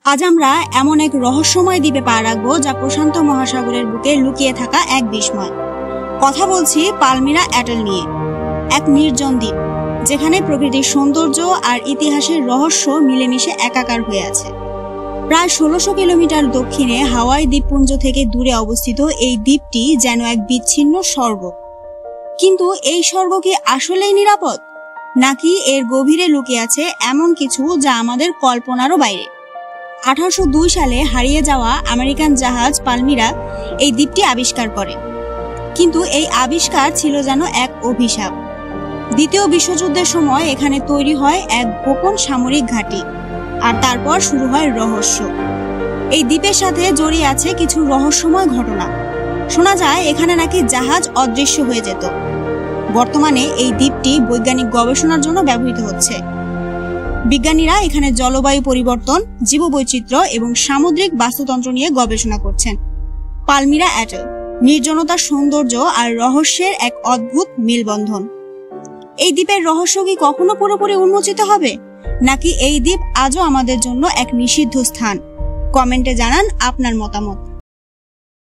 আজ আমরা এমন এক রহস্যময় দ্বীপে পা রাখবো যা প্রশান্ত মহাসাগরের বুকে লুকিয়ে থাকা এক বিস্ময়। কথা বলছি পালমিরা অ্যাটল নিয়ে, এক নির্জন দ্বীপ যেখানে প্রকৃতির সৌন্দর্য আর ইতিহাসের রহস্য মিলেমিশে একাকার হয়ে আছে। প্রায় ১৬০০ কিলোমিটার দক্ষিণে হাওয়াই দ্বীপপুঞ্জ থেকে দূরে অবস্থিত এই দ্বীপটি যেন এক বিচ্ছিন্ন স্বর্গ। কিন্তু এই স্বর্গ কি আসলেই নিরাপদ, নাকি এর গভীরে লুকিয়ে আছে এমন কিছু যা আমাদের কল্পনারও বাইরে? ১৮০২ সালে হারিয়ে যাওয়া আমেরিকান জাহাজ পালমিরা এই দ্বীপটি আবিষ্কার করে, কিন্তু এই আবিষ্কার ছিল যেন এক অভিশাপ। দ্বিতীয় বিশ্বযুদ্ধের সময় এখানে তৈরি হয় এক গোপন সামরিক ঘাঁটি, আর তারপর শুরু হয় রহস্য। এই দ্বীপের সাথে জড়িয়ে আছে কিছু রহস্যময় ঘটনা। শোনা যায় এখানে নাকি জাহাজ অদৃশ্য হয়ে যেত। বর্তমানে এই দ্বীপটি বৈজ্ঞানিক গবেষণার জন্য ব্যবহৃত হচ্ছে। বিজ্ঞানীরা এখানে জলবায়ু পরিবর্তন, জীববৈচিত্র্য এবং সামুদ্রিক বাস্তুতন্ত্র নিয়ে গবেষণা করছেন। পালমিরা অ্যাটল নির্জনতার সৌন্দর্য আর রহস্যের এক অদ্ভুত মেলবন্ধন। এই দ্বীপের রহস্য কি কখনো পুরোপুরি উন্মোচিত হবে, নাকি এই দ্বীপ আজও আমাদের জন্য এক নিষিদ্ধ স্থান? কমেন্টে জানান আপনার মতামত।